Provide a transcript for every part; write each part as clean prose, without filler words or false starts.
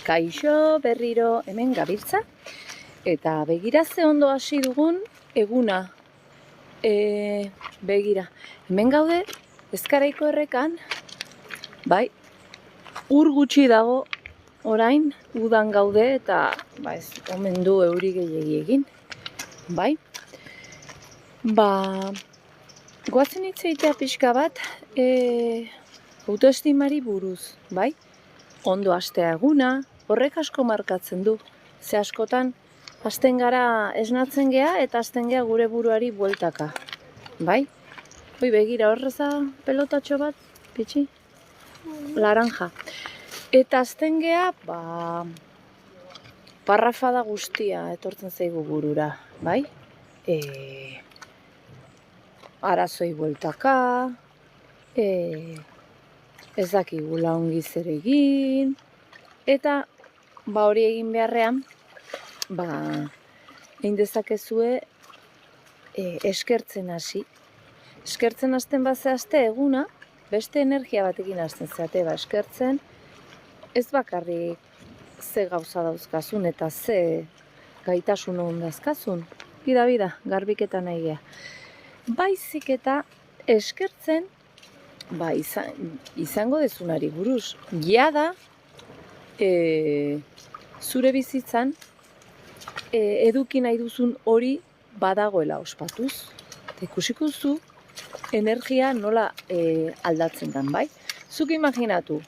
Kaixo berriro hemen gabiltza eta begira ze ondo hasi dugun eguna. Begira, hemen gaude Ezkaraiko errekan, bai, ur gutxi dago orain, udan gaude eta ez omen du euri gehiegi egin, bai. Goazen hitz egitea pixka bat autoestimari buruz, bai. Ondo hastea eguna, horrek asko markatzen du. Ze askotan hasten gara esnatzen gea eta hasten gea gure buruari bueltaka, bai. Hoi begira horreza pelotatxo bat, pitxi, laranja. Eta hasten gea, parrafada guztia etortzen zaigu burura, bai. Arazoi bueltaka, ez dakigula ongi zer egin, eta hori egin beharrean, egin dezakezue eskertzen hasi. Eskertzen hasten bazehazte eguna, beste energia batekin hasten zeate, eskertzen ez bakarrik ze gauza dauzkazun eta ze gaitasun hon dazkazun, bida, garbiketa nahi gea. Baizik eta eskertzen, izango dezunari buruz, jada zure bizitzan eduki nahi duzun hori badagoela ospatuz. Eta ikusiko zu energia nola aldatzen den, bai? Zuk imaginatu,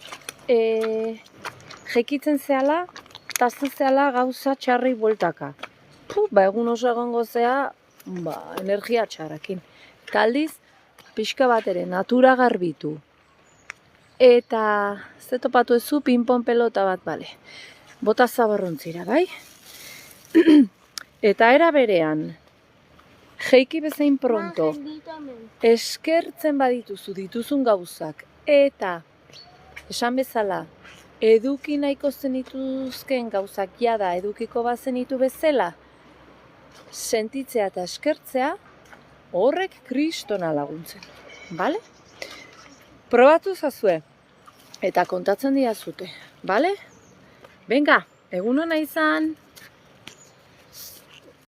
jekitzen zehala, tazten zehala gauza txarri bueltaka. Egun oso egongo zea, energia txarrakin. Eta aldiz, pixka bat ere, natura garbitu. Eta, ze topatu ezu, pinpon pelota bat, bale. Bota zabarrontzira, bai? Eta era berean, jeiki bezain pronto, eskertzen badituzu dituzun gauzak, eta, esan bezala, eduki nahiko zenituzken gauzak jada edukiko bazenitu bezala, sentitzea eta eskertzea, horrek kristona laguntzen, bale? Probatu zazue, eta kontatzen diazute, bale? Benga, egun hona izan!